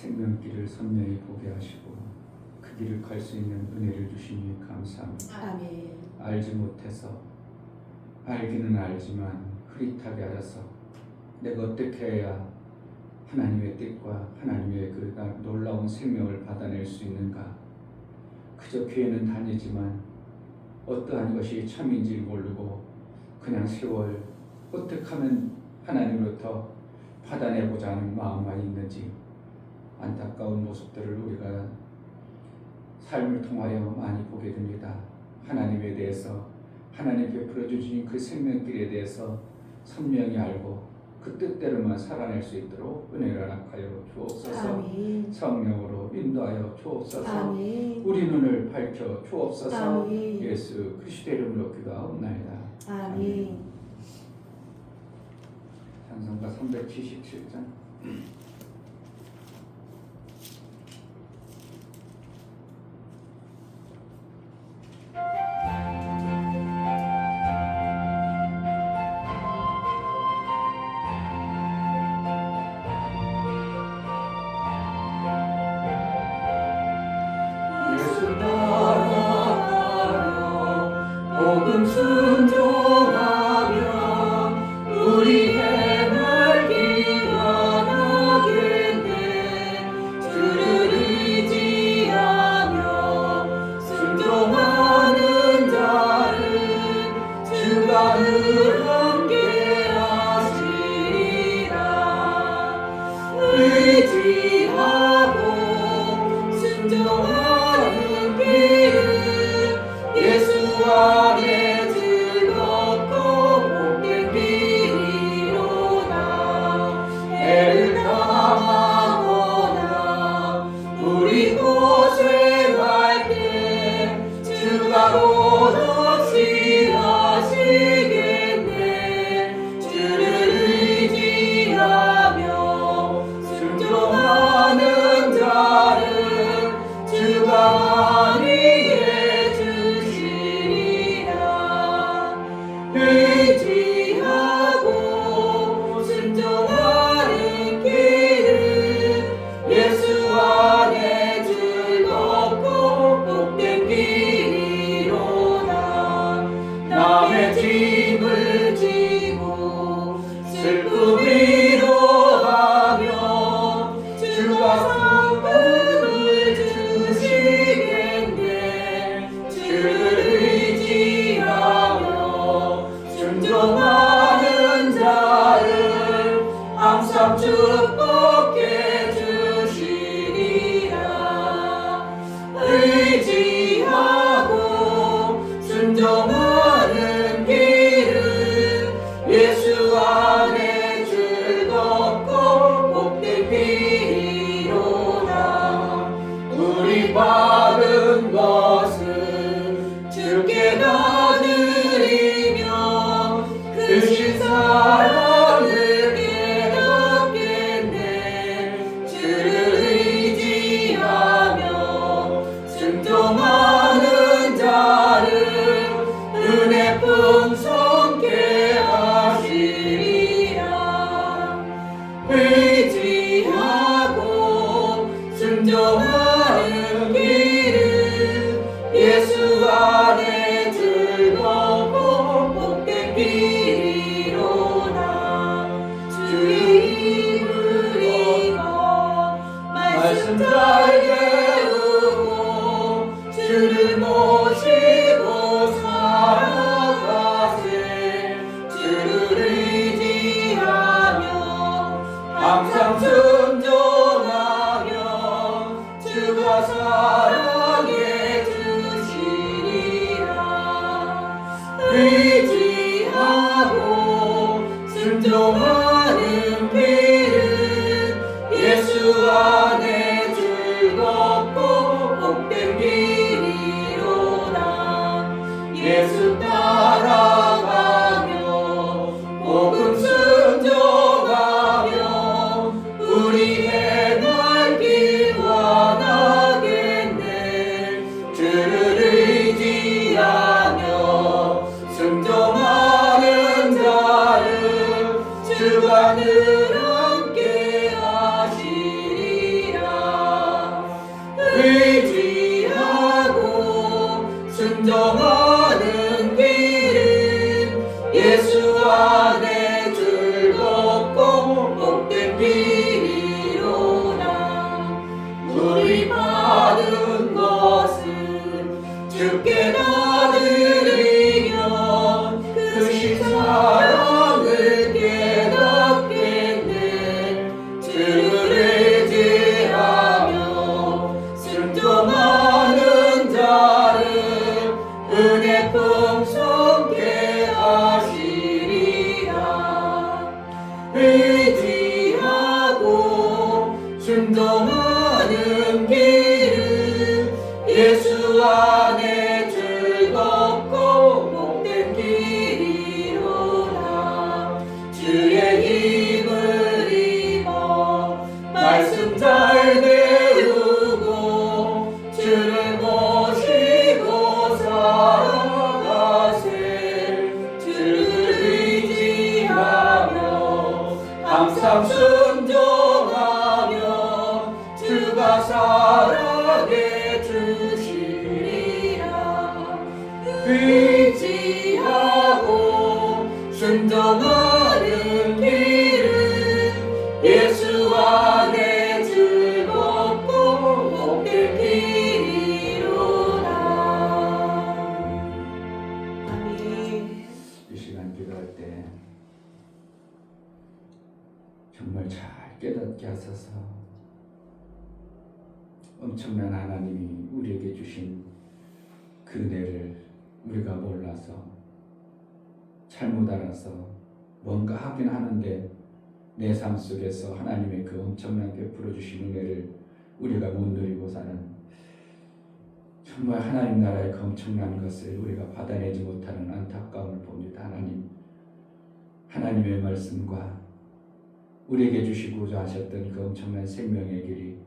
생명길을 선명히 보게 하시고 그 길을 갈 수 있는 은혜를 주시니 감사합니다. 아멘. 알지 못해서 알기는 알지만 흐릿하게 알아서 내가 어떻게 해야 하나님의 뜻과 하나님의 그 놀라운 생명을 받아낼 수 있는가. 그저 교회는 다니지만 어떠한 것이 참인지 모르고 그냥 세월 어떻게 하면 하나님으로부터 받아내고자 하는 마음만 있는지 안타까운 모습들을 우리가 삶을 통하여 많이 보게 됩니다. 하나님에 대해서 하나님 베풀어 주신 그 생명길에 대해서 선명히 알고 그 뜻대로만 살아낼 수 있도록 은혜를 허락하여 주옵소서. 아멘. 성령으로 인도하여 주옵소서. 아멘. 우리 눈을 밝혀 주옵소서. 아멘. 예수 그리스도의 이름으로 기도하옵나이다. 아멘. 찬송가 377장. 예수 따라가며 복음 순종하며 우리 해맑기 원하겠네. 주를 의지하며 순종하는 자를 주가 함께 하시리라. 의지하고 순종하는 길은 예수 안에 즐겁고 복된 길이로다. 애를 당하거나 우리 고생할 때 주가 오롯이 하시겠네. 주를 의지하며 순종하는 자를 주가 안위해 주시리라. 의지하고 순종하는 길은 예수 안에 즐겁고 복된 길이로다. 남의 짐을 지고 슬픔 위로하며 주가 상급을 주시겠네. 주를 의지하며 순종하는 자를 항상 축복해 주시리라. 의지하고 순종하는 길은 예수 안에 즐겁고 복된 길이로다. 우리 받은 것은 주께 나누리며 크신 사랑을 깨닫겠네. 주를 의지하며 순종하는 자를 은혜 풍성케 하시리라. 의지하고 순종하는 길은 예수 안에 즐겁고 복된 길이로다. 주의 입을 입어 말씀 잘 배우고 주를 모시고 살아가세. 주를 의지하며 항상 순종하며 주가 사랑해 주시리라. 의지하고 순종하는 길은 예수 안에 즐겁고 복된 길이로다. 예수 따라가며 복음 순종하며 항상 순종하며 주가 사랑해 주시리라. 의지하고 순종하는 길은 예수 안에 즐겁고 복된 길이로다. 아멘. 이 시간 기도할 때 정말 잘 깨닫게 하소서. 엄청난 하나님이 우리에게 주신 그 은혜를 우리가 몰라서 잘못 알아서 뭔가 하긴 하는데 내 삶 속에서 하나님의 그 엄청난 베풀어 주신 은혜를 우리가 못 누리고 사는, 정말 하나님 나라의 그 엄청난 것을 우리가 받아내지 못하는 안타까움을 봅니다. 하나님의 말씀과 우리에게 주시고자 하셨던 그 엄청난 생명의 길이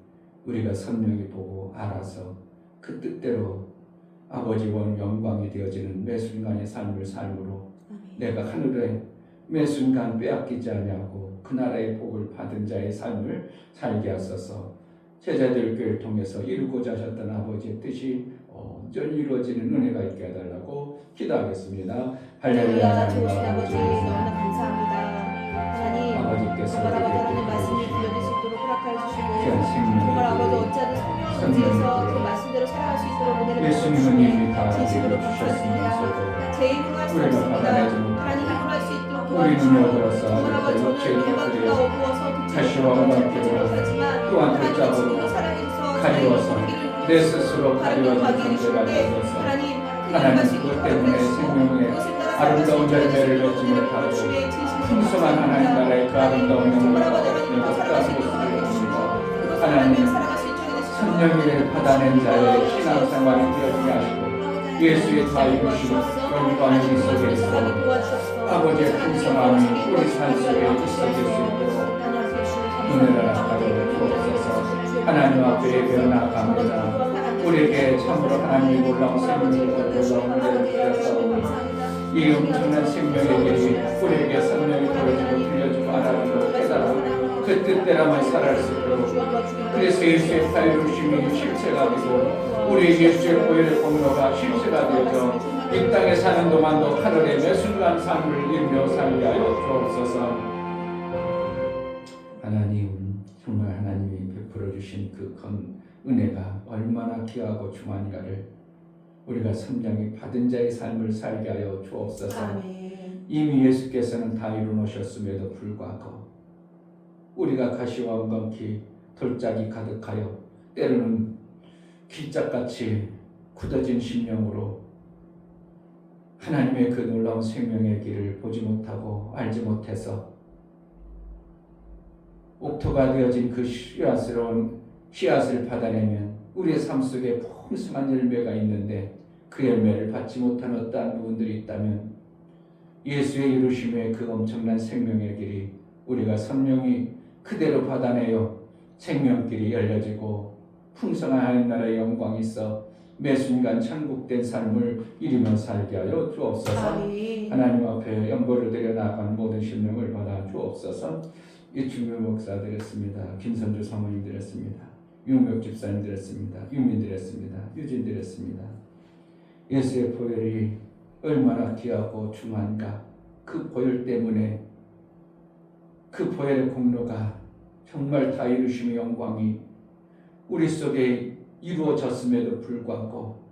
우리가 선명히 보고 알아서 그 뜻대로 아버지와 영광이 되어지는 매 순간의 삶을 삶으로 내가 하늘에 매 순간 빼앗기지 아니하고 그 나라의 복을 받은 자의 삶을 살게 하소서. 제자들 교회를 통해서 이루고자 하셨던 아버지의 뜻이 온전히 이루어지는 은혜가 있게 해달라고 기도하겠습니다. 할렐루야. 좋으신 아버지 너무나 감사합니다. 하나님, 아버지께서 정말 아버지 하나님 우리에게 말씀이 주신 들려질 수 있도록 허락하여 주시고, 귀한 생명을 정말 아버지 어찌하든 성령을 의지해서 그 말씀대로 살아갈 수 있도록 은혜를 예수님은 주시니 이미 다 진심으로 주셨으면서도 감사드립니다. 제 힘으로 할 수 우리가 없습니다. 받아내지 못하고 하나님 힘으로 할 수 있도록 우리는 도와주시고, 여들어서 정말 아버지 저는 육체의 영광과 것들에 어두워서 다시와 빛을 함께 보지 못하지만 또한 하나님의 붙잡고 친구로 사랑해주셔서 가리워서 내 스스로 가리워진 가게 존재가 해주시는데 되어서 하나님 하나님 그것 때문에 생명의 아름다운 열매를 맺지 못하고 풍성한 하나님 나라의 그 아름다운 영광을 얻지 못하는 모습을 보시고 하나님 성령을 받아낸 자의 신앙생활이 되어지게 하시고 예수의 다 이루신 영광이 우리 속에 있어 아버지의 풍성함이 우리 삶 속에 있어질 수 있도록 은혜를 나타내 주옵소서. 하나님 앞에 예배나갑니다. 우리에게 참으로 하나님의 놀라운 생명을 놀라운 은혜를 주셔서 이 엄청난 생명의 길이 우리에게 선명히 보여주고 들려주고 알아주고 깨달아 그 뜻대로만 살아갈 수 있도록, 그래서 예수의 자유로심이 실체가 되고 우리 예수의 보혈의 공로가 실체가 되어져 이 땅에 사는 동안도 하늘의 매 순간 삶을 이루며 살게 하여 주옵소서. 하나님, 정말 하나님이 베풀어 주신 그 은혜가 얼마나 귀하고 중한가를 우리가 선량히 받은 자의 삶을 살게 하여 주옵소서. 아멘. 이미 예수께서는 다 이루놓으셨음에도 불구하고 우리가 가시와 엉겅퀴 돌짝이 가득하여 때로는 길짝같이 굳어진 심령으로 하나님의 그 놀라운 생명의 길을 보지 못하고 알지 못해서 옥토가 되어진 그 씨앗을 받아내면 우리의 삶 속에 풍성한 열매가 있는데 그 열매를 받지 못한 어떠한 부분들이 있다면 예수의 이루심의 그 엄청난 생명의 길이 우리가 선명히 그대로 받아내어 생명길이 열려지고 풍성한 하나님 나라의 영광이 있어 매 순간 천국된 삶을 이루며 살게 하여 주옵소서. 아멘. 하나님 앞에 연보를 드려 나아간 모든 심령을 받아 주옵소서. 이충규 목사 드렸습니다. 김선주 사모님 드렸습니다. 유명 집사님 드렸습니다. 유민 드렸습니다. 유진 드렸습니다. 예수의 보혈이 얼마나 귀하고 중한가. 그 보혈 때문에 그 보혈의 공로가 정말 다 이루심의 영광이 우리 속에 이루어졌음에도 불구하고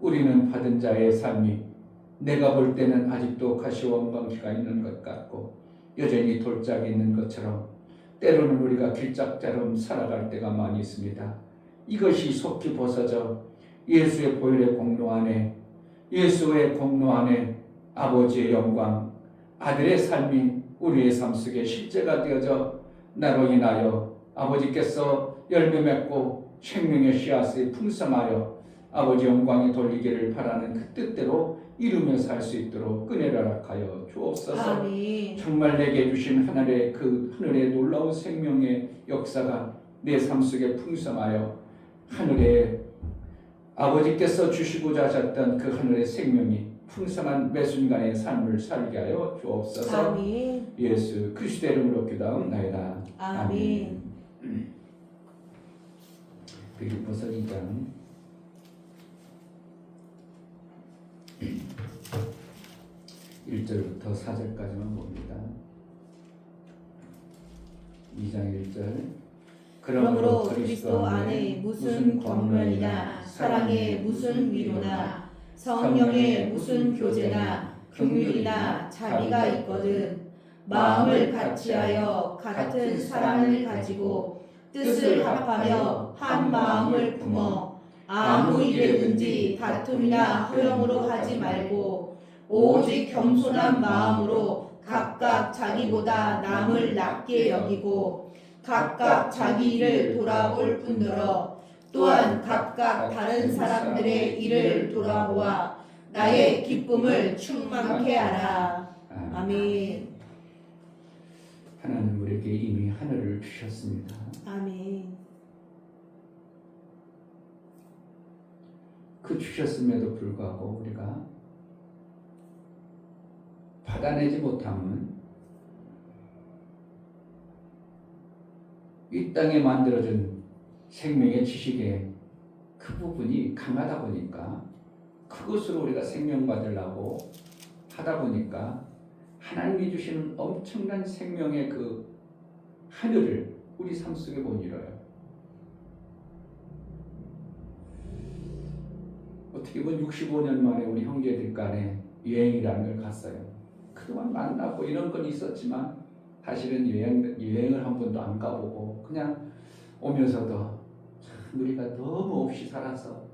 우리는 받은 자의 삶이 내가 볼 때는 아직도 가시와 엉겅퀴가 있는 것 같고 여전히 돌짝이 있는 것처럼 때로는 우리가 길짝처럼 살아갈 때가 많이 있습니다. 이것이 속히 벗어져 예수의 보혈의 공로 안에, 예수의 공로 안에 아버지의 영광, 아들의 삶이 우리의 삶 속에 실제가 되어져 나로 인하여 아버지께서 열매 맺고 생명의 씨앗이 풍성하여 아버지 영광이 돌리기를 바라는 그 뜻대로 이루며 살 수 있도록 은혜를 허락하여 주옵소서. 아멘. 정말 내게 주신 하늘의 놀라운 생명의 역사가 내 삶 속에 풍성하여 하늘에 아버지께서 주시고자 하셨던 그 하늘의 생명이 풍성한 매 순간의 삶을 살게 하여 주옵소서. 아멘. 예수 그리스도의 이름으로 기도하옵나이다. 아멘. 빌립보서 2장 1절부터 4절까지만 봅니다. 2장 1절. 그러므로 그리스도 안에 무슨 권면이나 사랑의 무슨 위로나 성령의 무슨 교제나 긍휼이나 자비가 있거든 마음을 같이하여 같은 사랑을 가지고 뜻을 합하며 한 마음을 품어 아무 일에든지 다툼이나 허영으로 하지 말고 오직 겸손한 마음으로 각각 자기보다 남을 낮게 여기고 각각 자기 일을 돌아볼 뿐더러 또한 각각 다른 사람들의 일을 돌아보아 나의 기쁨을 충만케 하라. 아멘. 하나님 우리에게 이미 하늘을 주셨습니다. 아멘. 그 주셨음에도 불구하고 우리가 받아내지 못하면 이 땅에 만들어진 생명의 지식의 그 부분이 강하다 보니까 그것으로 우리가 생명 받으려고 하다 보니까 하나님이 주시는 엄청난 생명의 그 하늘을 우리 삶 속에 못 이뤄요. 어떻게 보면 65년 만에 우리 형제들 간에 여행이라는 걸 갔어요. 그동안 만나고 이런 건 있었지만 사실은 여행을 한 번도 안 가보고 그냥 오면서도 참 우리가 너무 없이 살아서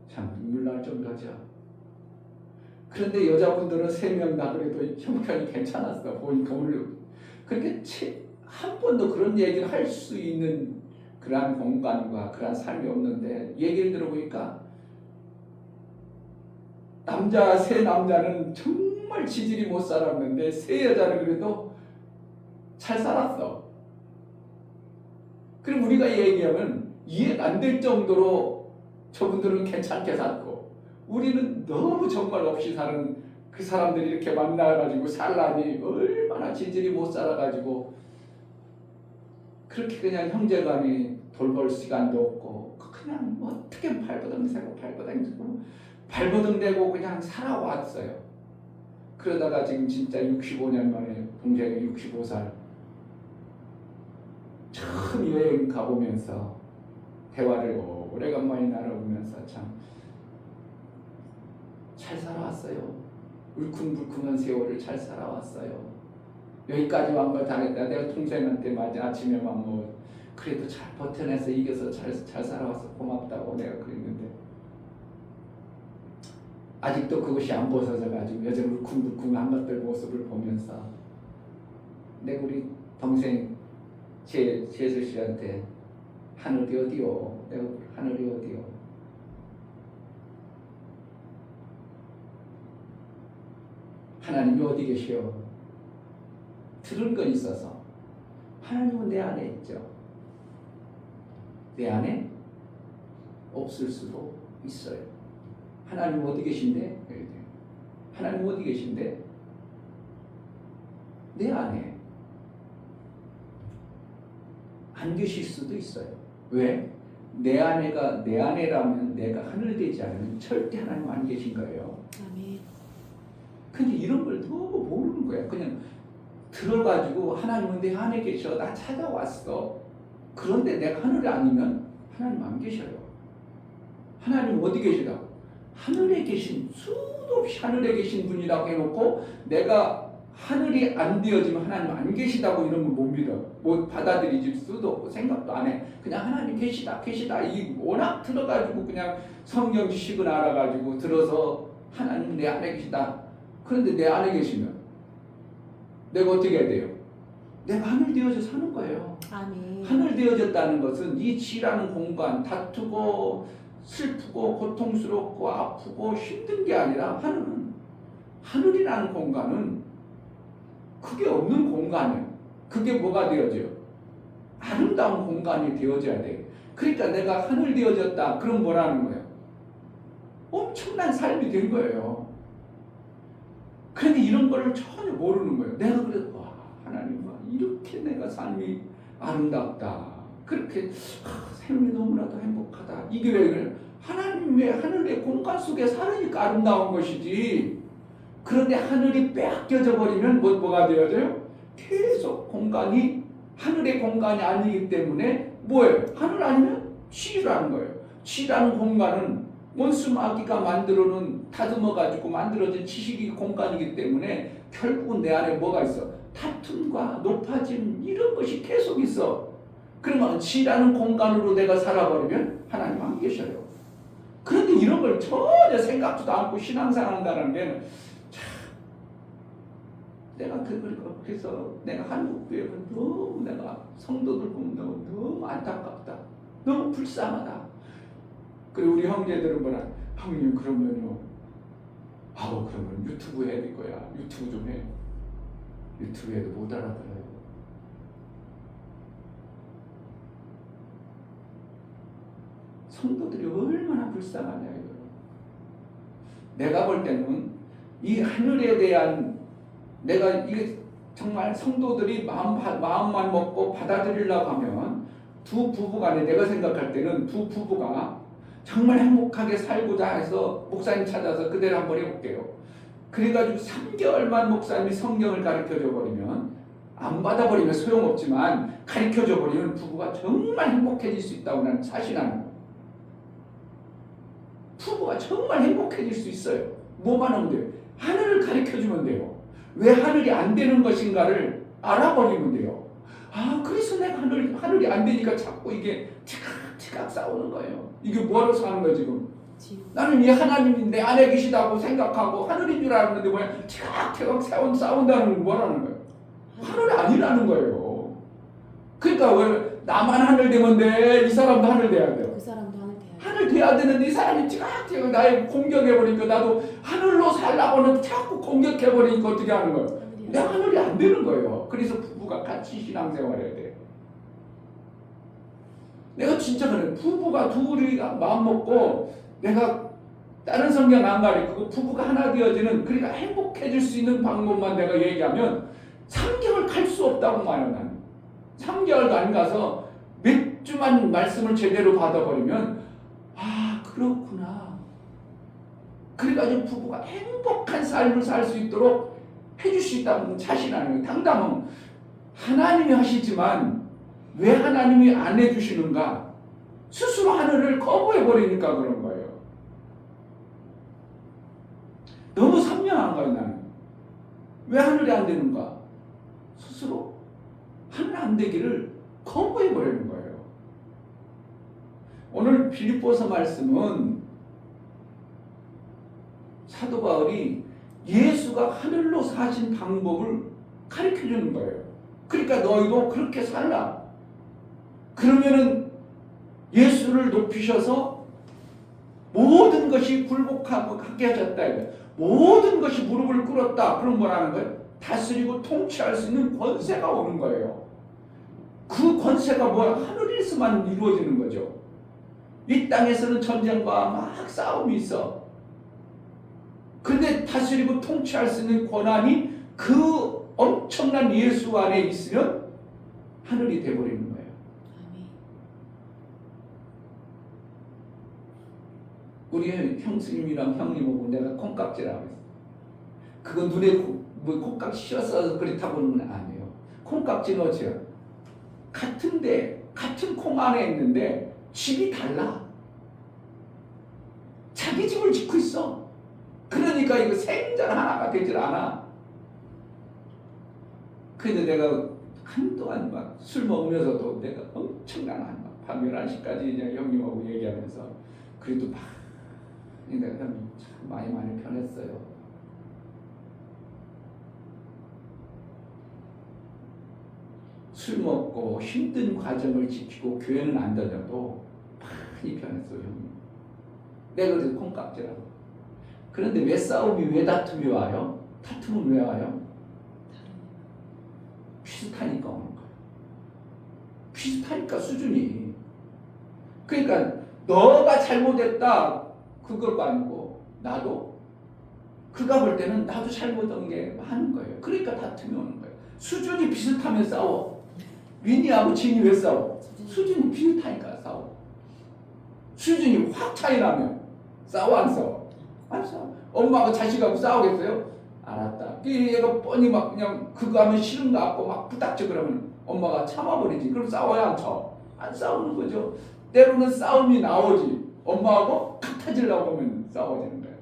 참 눈물 날 정도죠. 그런데 여자분들은 3명 다 그래도 형편이 괜찮았어. 보니까 오늘 그렇게 한 번도 그런 얘기를 할 수 있는 그러한 공간과 그러한 삶이 없는데 얘기를 들어보니까 세 남자는 정말 지질이 못 살았는데 3 여자는 그래도 잘 살았어. 그럼 우리가 얘기하면 이해가 안 될 정도로 저분들은 괜찮게 살고 우리는 너무 정말 없이 사는 그 사람들이 이렇게 만나가지고 살라니 얼마나 지질이 못 살아가지고 그렇게 그냥 형제간이 돌볼 시간도 없고 그냥 어떻게 발버둥대고 그냥 살아왔어요. 그러다가 지금 진짜 65년 만에 동생이 65살 처음 여행 가보면서 대화를 오래간만에 나눠보면서 참 잘 살아왔어요. 울쿵불쿵한 세월을 잘 살아왔어요. 여기까지 완 걸 잘했다. 내가 동생한테 아침에만 그래도 잘 버텨내서 이겨서 잘 살아와서 고맙다고 내가 그랬는데 아직도 그것이 안 벗어져가지고 여전히 울쿵불쿵한 것들 모습을 보면서 내가 우리 동생 제수 씨한테 하늘이 어디요? 내가 하늘이 어디요? 하나님이 어디 계시오? 들은 건 있어서 하나님은 내 안에 있죠. 내 안에 없을 수도 있어요. 하나님 어디 계신데? 하나님 어디 계신데? 내 안에 안 계실 수도 있어요. 왜? 내 안에라면 내가 하늘 되지 않으면 절대 하나님 안 계신 거예요. 아멘. 근데 이런 걸 너무 모르는 거야. 그냥 들어가지고 하나님은 내 안에 계셔. 나 찾아왔어. 그런데 내가 하늘이 아니면 하나님 안 계셔요. 하나님 어디 계시다고? 하늘에 계신 수도 없이 하늘에 계신 분이라고 해놓고 내가 하늘이 안 되어지면 하나님 안 계시다고 이런 걸 못 믿어. 못 받아들이질 수도 없고 생각도 안 해. 그냥 하나님 계시다. 이 워낙 들어가지고 그냥 성경 지식을 알아가지고 들어서 하나님 내 안에 계시다. 그런데 내 안에 계시면 내가 어떻게 해야 돼요? 내가 하늘 되어져 사는 거예요. 아멘. 하늘 되어졌다는 것은 이 지라는 공간, 다투고 슬프고 고통스럽고 아프고 힘든 게 아니라 하늘이라는 공간은 그게 없는 공간이에요. 그게 뭐가 되어져요? 아름다운 공간이 되어져야 돼요. 그러니까 내가 하늘 되어졌다. 그럼 뭐라는 거예요? 엄청난 삶이 된 거예요. 그런데 이런 거를 전혀 모르는 거예요. 내가 그래도 와 하나님 이렇게 내가 삶이 아름답다. 그렇게 삶이 너무나도 행복하다. 이게 왜 그래요? 하나님의 하늘의 공간 속에 살으니까 아름다운 것이지. 그런데 하늘이 빼앗겨져 버리면 뭐가 되어져요? 계속 공간이 하늘의 공간이 아니기 때문에 뭐예요? 하늘 아니면 지라는 거예요. 지라는 공간은 원수마귀가 만들어놓은 다듬어가지고 만들어진 지식이 공간이기 때문에 결국은 내 안에 뭐가 있어? 다툼과 높아짐 이런 것이 계속 있어. 그러면 지라는 공간으로 내가 살아버리면 하나님 안 계셔요. 그런데 이런 걸 전혀 생각지도 않고 신앙생활 한다는 게 참 내가 그래서 내가 한국교회는 너무 내가 성도들 보면 너무 안타깝다. 너무 불쌍하다. 그리고 우리 형제들은 뭐라 형님 그러면요 그러면 유튜브 해야 될 거야. 유튜브 좀 해. 유튜브에도 못 알아들어요. 성도들이 얼마나 불쌍하냐 이거. 내가 볼 때는 이 하늘에 대한 내가 이게 정말 성도들이 마음만 먹고 받아들이려고 하면 두 부부간에 내가 생각할 때는 두 부부가 정말 행복하게 살고자 해서 목사님 찾아서 그대로 한번 해볼게요. 그래가지고 3개월만 목사님이 성경을 가르쳐줘 버리면 안 받아버리면 소용없지만 가르쳐줘 버리면 부부가 정말 행복해질 수 있다고 나는 자신하는 거예요. 부부가 정말 행복해질 수 있어요. 뭐만 하면 돼요? 하늘을 가르쳐주면 돼요. 왜 하늘이 안 되는 것인가를 알아버리면 돼요. 그래서 내가 하늘이 안 되니까 자꾸 이게 티각티각 싸우는 거예요. 이게 뭐하러 사는 거야 지금? 나는 이 하나님이 내 안에 계시다고 생각하고 하늘인 줄 알았는데 뭐야 티각티각 싸운다는 건 뭐라는 거예요? 하늘이 아니라는 거예요. 그러니까 왜 나만 하늘 되면 돼? 이 사람도 하늘 돼야 돼요. 그 사람도 하늘 돼야 돼. 하늘 돼야 되는데 이 사람이 티각티각 나를 공격해버리니까 나도 하늘로 살라고는 자꾸 공격해버리니까 어떻게 하는 거예요? 내 하늘이 안 되는 거예요. 그래서 부부가 같이 신앙생활해야 돼. 내가 진짜 그래. 부부가 둘이 마음 먹고 내가 다른 성경 안 가르치고 부부가 하나 되어지는 그러니까 행복해질 수 있는 방법만 내가 얘기하면 3개월 갈 수 없다고 말해요. 나는 3개월도 안 가서 몇 주만 말씀을 제대로 받아버리면 그렇구나. 그래가지고 부부가 행복한 삶을 살 수 있도록 해줄 수 있다는 자신하는 거예요. 당당은 하나님이 하시지만 왜 하나님이 안 해주시는가? 스스로 하늘을 거부해버리니까 그런 거예요. 너무 선명한 거예요. 나는 왜 하늘이 안 되는가? 스스로 하늘 안 되기를 거부해버리는 거예요. 오늘 빌립보서 말씀은 사도 바울이 예수가 하늘로 사신 방법을 가르쳐주는 거예요. 그러니까 너희도 그렇게 살라. 그러면은 예수를 높이셔서 모든 것이 굴복하게 하셨다. 모든 것이 무릎을 꿇었다. 그럼 뭐라는 거예요? 다스리고 통치할 수 있는 권세가 오는 거예요. 그 권세가 뭐야? 하늘에서만 이루어지는 거죠. 이 땅에서는 전쟁과 막 싸움이 있어. 근데 다스리고 통치할 수 있는 권한이 그 엄청난 예수 안에 있으면 하늘이 돼버리는 거예요. 우리 형수님이랑 형님하고 내가 콩깍지라고 했어. 그거 눈에 콩깍지 씌워서 그렇다고는 아니에요. 콩깍지는 어째요? 같은 콩 안에 있는데 집이 달라. 자기 집을 짓고 있어. 그러니까 이거 생전 하나가 되질 않아. 근데 내가 한동안 막 술 먹으면서도 내가 엄청난 밤 11시까지 이제 형님하고 얘기하면서 그래도 막 내가 참 많이 편했어요. 술 먹고 힘든 과정을 지키고 교회는 안 다녀도 많이 편했어요. 형님. 내가 그래서 콩깍지라고. 그런데 왜 싸움이 왜 다툼이 와요? 다툼은 왜 와요? 비슷하니까 오는 거예요. 비슷하니까 수준이. 그러니까 너가 잘못했다 그걸 아니고 나도 그가 볼 때는 나도 잘못한 게 많은 거예요. 그러니까 다툼이 오는 거예요. 수준이 비슷하면 싸워. 윈이하고 진이 왜 싸워? 수준이 비슷하니까 싸워. 수준이 확 차이 나면 싸워 안 싸워? 안 싸워. 엄마가 자식하고 싸우겠어요? 알았다. 얘가 뻔히 막 그냥 그거 하면 싫은 거 같고 막 부닥쳐 그러면 엄마가 참아버리지. 그럼 싸워야 안 쳐? 안 싸우는 거죠. 때로는 싸움이 나오지. 엄마하고 같아지려고 하면 싸워지는 거예요.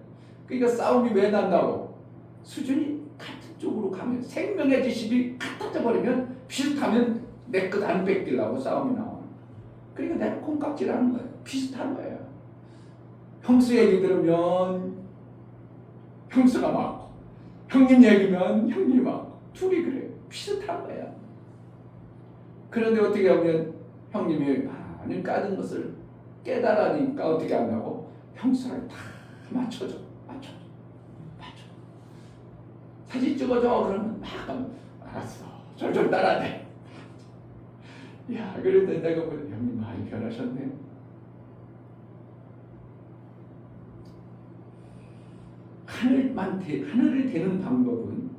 그러니까 싸움이 왜 난다고? 수준이 같은 쪽으로 가면 생명의 지식이 같아져 버리면 비슷하면 내 것 안 뺏기려고 싸움이 나오는 거예요. 그러니까 내가 콩깍지라는 거예요. 비슷한 거예요. 형수 얘기 들으면 형수가 맞고 형님 얘기면 형님이 맞고 둘이 그래요. 비슷한 거예요. 그런데 어떻게 하면 형님이 많이 까진 것을 깨달으니까 어떻게 한다고? 형수를 다 맞춰줘. 사진 찍어줘. 그러면 막 하면 알았어. 졸졸 따라대. 야, 그런데 내가 보니 형님 많이 변하셨네. 하늘이 되는 방법은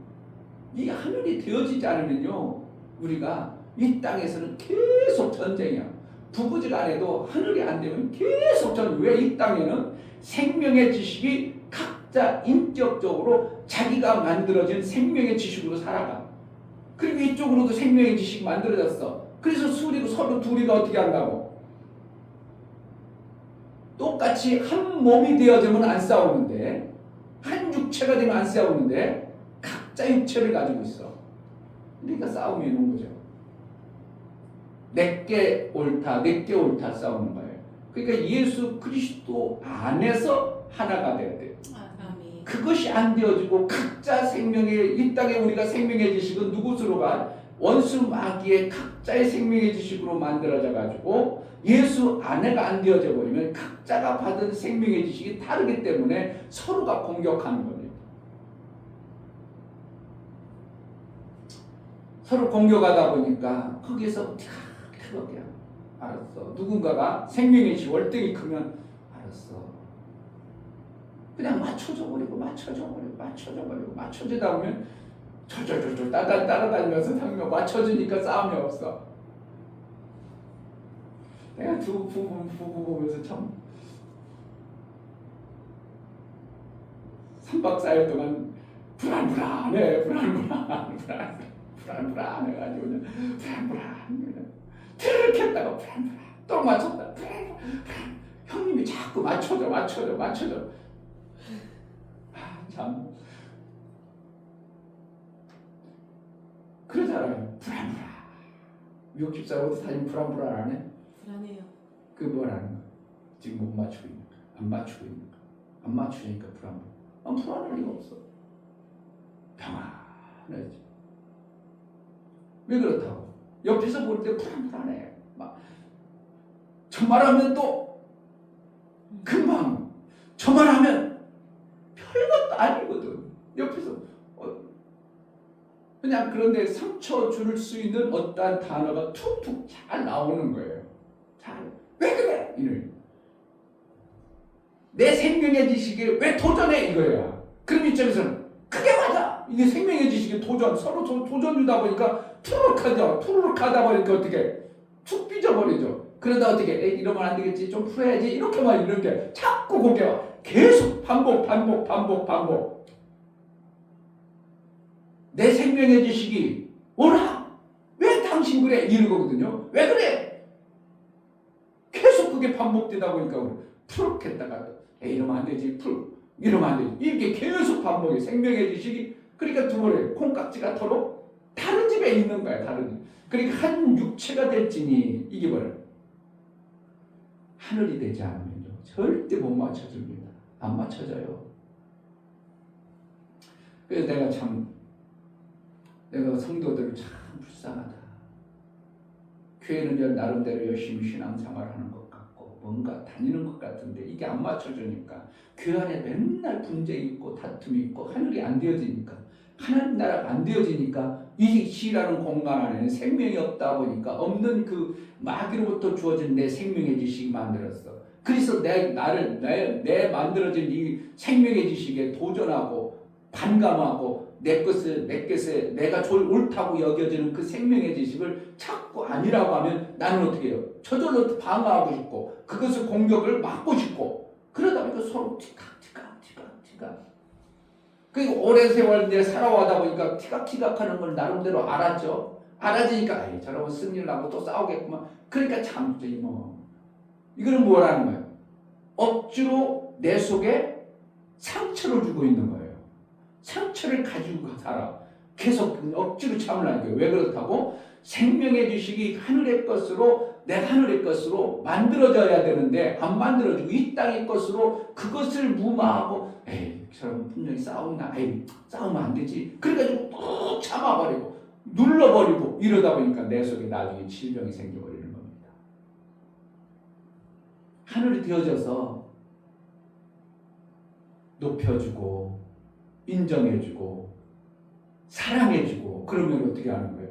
이 하늘이 되어지지 않으면요 우리가 이 땅에서는 계속 전쟁이야. 부부지간에도 하늘이 안 되면 계속 전쟁. 왜 이 땅에는 생명의 지식이 각자 인격적으로 자기가 만들어진 생명의 지식으로 살아가. 그리고 이쪽으로도 생명의 지식이 만들어졌어. 그래서 서로 둘이가 어떻게 한다고? 똑같이 한 몸이 되어지면 안 싸우는데, 한 육체가 되면 안 싸우는데 각자 육체를 가지고 있어. 그러니까 싸움이 있는 거죠. 내게 옳다, 내게 옳다 싸우는 거예요. 그러니까 예수 그리스도 안에서 하나가 돼야 돼. 그것이 안 되어지고 각자 생명의 이 땅에 우리가 생명의 지식은 누구로 가? 원수 마귀의 각자의 생명의 지식으로 만들어져 가지고 예수 안에가 안 되어져 버리면 각자가 받은 생명의 지식이 다르기 때문에 서로가 공격하는 겁니다. 서로 공격하다 보니까 거기에서 그렇게 알았어. 누군가가 생명의 지식 월등히 크면 알았어. 그냥 맞춰져 버리고 맞춰주다 보면 졸졸졸졸 따라다니면서 상명 맞춰주니까 싸움이 없어. 내가 두 부부 보면서 참 3박 4일 동안 불안해가지고 그냥 트르륵 했다가 또 맞췄다. 형님이 자꾸 맞춰줘. 참 그러잖아요. 불안불안. 미국 집사람도 사진 불안불안하네. 불안해요. 그 뭐라는 거야? 지금 못 맞추고 있는 거야. 안 맞추고 있는 거야. 안 맞추니까 불안불안. 불안할 리가 없어. 평안해야지. 왜 그렇다고? 옆에서 볼 때 불안불안해. 막 저말 하면 또 금방 저말 하면 별것도 아니거든. 옆에서 그냥 그런데 상처 줄 수 있는 어떠한 단어가 툭툭 잘 나오는 거예요. 왜 그래? 이래. 내 생명의 지식에 왜 도전해? 이거야. 그럼 이쪽에서는 그게 맞아. 이게 생명의 지식의 도전. 서로 도전 주다 보니까 투르륵 하다 보니까 어떻게 툭 삐져버리죠. 그러다 어떻게 이러면 안 되겠지. 좀 풀어야지. 이렇게만 이렇게 자꾸 고개와 계속 반복. 내 생명의 지식이 오라. 왜 당신 그래? 이런 거거든요. 왜 그래? 계속 그게 반복되다 보니까 푸르륵 했다가 이러면 안 되지. 이러면 안 되지. 이렇게 계속 반복해. 생명의 지식이 그러니까 두 번에 콩깍지가 서로 다른 집에 있는 거야. 다른 집. 그러니까 한 육체가 될지니 이게 뭐야? 하늘이 되지 않으면 절대 못 맞춰줍니다. 안 맞춰져요. 그래서 내가 성도들을 참 불쌍하다. 교회는 나름대로 열심히 신앙생활하는 것 같고 뭔가 다니는 것 같은데 이게 안 맞춰주니까 교회 안에 맨날 분쟁이 있고 다툼이 있고 하늘이 안 되어지니까 하나님 나라가 안 되어지니까 이 시라는 공간 안에는 생명이 없다 보니까 없는 그 마귀로부터 주어진 내 생명의 지식이 만들었어. 그래서 내 만들어진 이 생명의 지식에 도전하고 반감하고 내 것을 내가 옳다고 여겨지는 그 생명의 지식을 자꾸 아니라고 하면 나는 어떻게 해요? 저절로 방어하고 싶고 그것을 공격을 막고 싶고 그러다 보니까 서로 티각티각 그리고 오랜 세월 이제 살아와다 보니까 티각티각하는 걸 나름대로 알았죠. 알아지니까 에이, 저러고 승리를 하고 또 싸우겠구만. 그러니까 참지 뭐. 이거는 뭐라는 거예요? 억지로 내 속에 상처를 주고 있는 거예요. 상처를 가지고 살아. 계속 억지로 참으라는 거예요. 왜 그렇다고? 생명의 지식이 하늘의 것으로 내 하늘의 것으로 만들어져야 되는데 안 만들어지고 이 땅의 것으로 그것을 무마하고 에이 저런 분명히 싸우나 에이 싸우면 안 되지. 그래가지고 꾹 참아버리고 눌러버리고 이러다 보니까 내 속에 나중에 질병이 생겨버리는 겁니다. 하늘이 되어져서 높여주고 인정해주고 사랑해주고 그러면 어떻게 하는 거예요?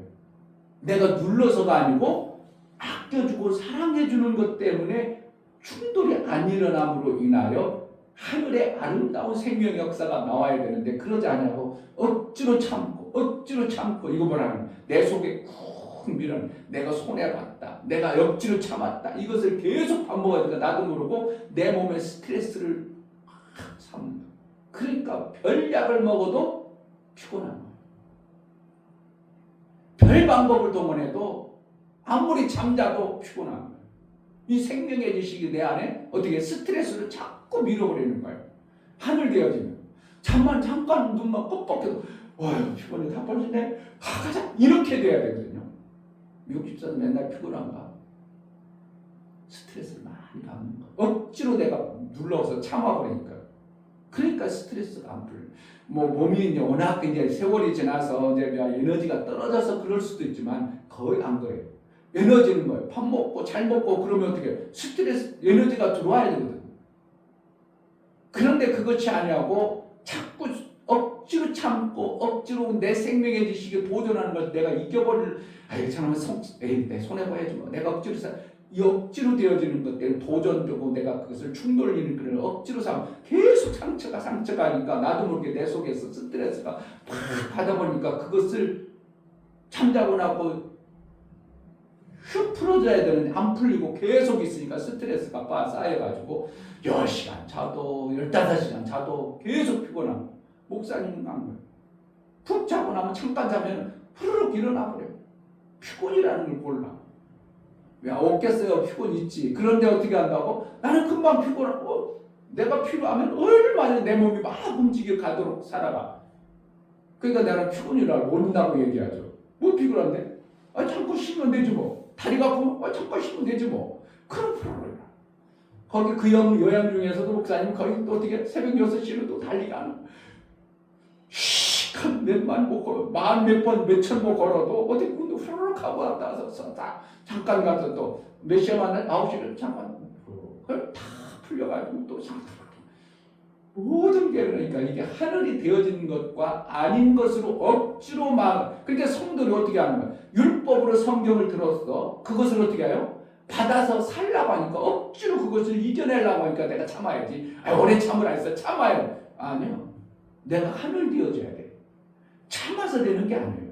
내가 눌러서가 아니고 아껴주고 사랑해주는 것 때문에 충돌이 안 일어남으로 인하여 하늘의 아름다운 생명 역사가 나와야 되는데 그러지 않냐고 억지로 참고 이거 뭐라는 내 속에 쿵 밀어는 내가 손해봤다 내가 억지로 참았다 이것을 계속 반복하니까 나도 모르고 내 몸에 스트레스를 참는 그러니까 별 약을 먹어도 피곤한 거예요. 별 방법을 동원해도 아무리 잠자도 피곤한 거예요. 이 생명의 지식이 내 안에 어떻게 스트레스를 자꾸 밀어버리는 거예요. 하늘 되어지면 잠깐 눈만 뻑뻑해도 어휴 피곤해 다 벌리네 가자 이렇게 돼야 되거든요. 미국 집사는 맨날 피곤한가? 스트레스를 많이 받는 거예요. 억지로 내가 눌러서 참아버리니까. 그러니까 스트레스가 안 풀려. 뭐 몸이 이제 워낙 이제 세월이 지나서 이제 에너지가 떨어져서 그럴 수도 있지만 거의 안 그래요. 에너지는 뭐예요? 밥 먹고 잘 먹고 그러면 어떻게 해요? 스트레스 에너지가 들어와야 되거든. 그런데 그것이 아니하고 자꾸 억지로 참고 억지로 내 생명의 지식에 도전하는 걸 내가 이겨버릴 아이 저놈은 내 손해봐야지 뭐 내가 억지로 이 억지로 되어지는 것 때문에 도전되고 내가 그것을 충돌리는 그런 억지로 삼 계속 상처가 하니까 나도 모르게 내 속에서 스트레스가 팍 하다 보니까 그것을 잠자고 나고 슉 풀어줘야 되는데 안 풀리고 계속 있으니까 스트레스가 쌓여가지고 10시간 자도 15시간 자도 계속 피곤하고 목사님은 안 그래요. 푹 자고 나면 잠깐 자면 후루룩 일어나 버려요. 피곤이라는 걸 몰라. 왜 없겠어요? 피곤 있지. 그런데 어떻게 한다고? 나는 금방 피곤하고 내가 필요하면 얼마나 내 몸이 막 움직여 가도록 살아가. 그러니까 내가 피곤이라고 모른다고 얘기하죠. 뭐 피곤한데? 아 잠깐 쉬면 되지 뭐. 다리가 아프면 아 잠깐 쉬면 되지 뭐. 그런 프로그램. 거기 그 요양 중에서도 목사님 거기 또 어떻게 새벽 6시는 또 달리가는 몇만 못 걸어 몇 번 몇천 번 걸어도 어디 근데 후루룩 하고 왔다 와서 다 잠깐 가서 또 몇 시에 만나 9시를 잠깐 그걸 다 풀려가지고 또 잠깐 모든 게 그러니까 이게 하늘이 되어진 것과 아닌 것으로 억지로 막 그러니까 성도들이 어떻게 하는 거야? 율법으로 성경을 들었어. 그것을 어떻게 해요? 받아서 살라고 하니까 억지로 그것을 이겨내려고 하니까 내가 참아야지. 오래 참으라 했어. 참아요. 아니요. 내가 하늘 되어져야 돼. 참아서 되는 게 아니에요.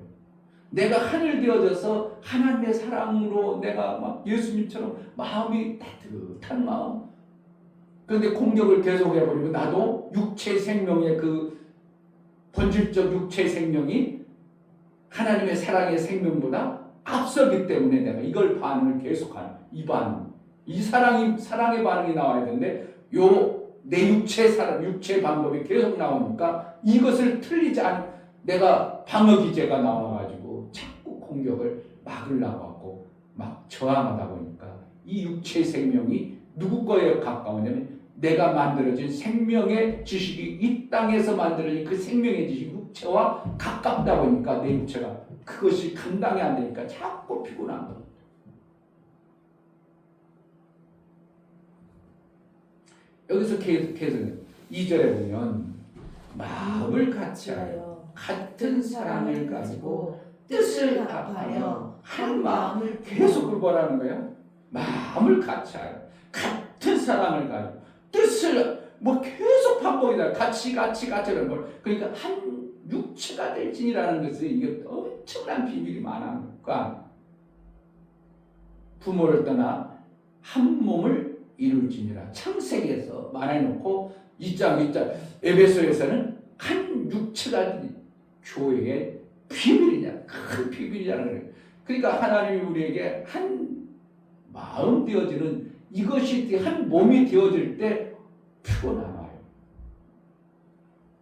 내가 하늘 되어져서 하나님의 사랑으로 내가 막 예수님처럼 마음이 따뜻한 마음. 그런데 공격을 계속 해버리면 나도 육체 생명의 그 본질적 육체 생명이 하나님의 사랑의 생명보다 앞서기 때문에 내가 이걸 반응을 계속하는 이 반응. 이 사랑의 반응이 나와야 되는데 내 육체 방법이 계속 나오니까 이것을 틀리지 않은 내가 방어 기제가 나와가지고 자꾸 공격을 막으려고 하고 막 저항하다 보니까 이 육체 생명이 누구 거에 가까우냐면 내가 만들어진 생명의 지식이 이 땅에서 만들어진 그 생명의 지식 육체와 가깝다 보니까 내 육체가 그것이 감당이 안 되니까 자꾸 피곤한 거예요. 여기서 계속 2절에 보면 마음을 같이 하여 같은 사랑을 가지고 뜻을 합하여 한 마음을 계속 뭐라는 거예요? 마음을 같이 하여 같은 사랑을 가지고 뜻을 뭐 계속 반복이다. 같이 이런 걸. 그러니까 한 육체가 될 진이라는 것은 이게 엄청난 비밀이 많으니까 부모를 떠나 한 몸을 이룰지니라. 창세기에서 말해놓고 2장 에베소에서는 한 육체가 교회의 비밀이냐, 큰 비밀이라는 거예요. 그러니까 하나님이 우리에게 한 마음 되어지는 이것이 한 몸이 되어질 때 표가 나와요.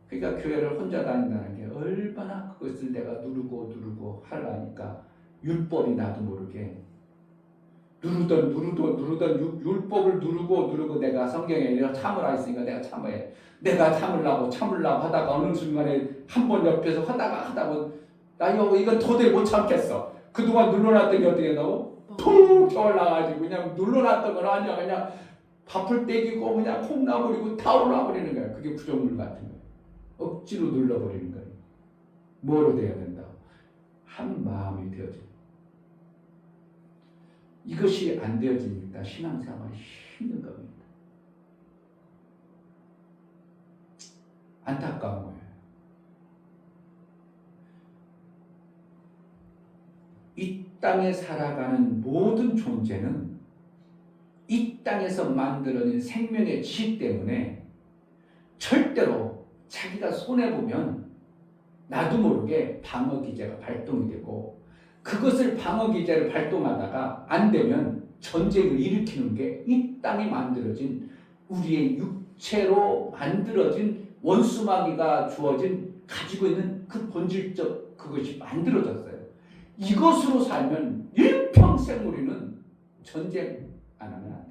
그러니까 교회를 혼자 다닌다는 게 얼마나 그것을 내가 누르고 하려니까 율법이 나도 모르게 누르던 율법을 누르고 내가 성경에 이런 참으라 했으니까 내가 참아야 내가 참으려고 하다가 어느 순간에 한 번 옆에서 하다가 나 이건 도저히 못 참겠어. 그동안 눌러놨던 게 어떻게 된다고? 푹 올라가지고 그냥 눌러놨던 건 아니야. 그냥 밥풀 떼기고 그냥 콩나물이고 다 올라버리는 거야. 그게 부정물 같은 거야. 억지로 눌러버리는 거야. 뭐로 돼야 된다고? 한 마음이 되어져. 이것이 안 되어지니까 신앙생활이 힘든 겁니다. 안타까운 거예요. 이 땅에 살아가는 모든 존재는 이 땅에서 만들어진 생명의 지식 때문에 절대로 자기가 손해보면 나도 모르게 방어기제가 발동이 되고 그것을 방어기제를 발동하다가 안 되면 전쟁을 일으키는 게 이 땅에 만들어진 우리의 육체로 만들어진 원수마귀가 주어진 가지고 있는 그 본질적 그것이 만들어졌어요. 이것으로 살면 일평생 우리는 전쟁 안 하면 안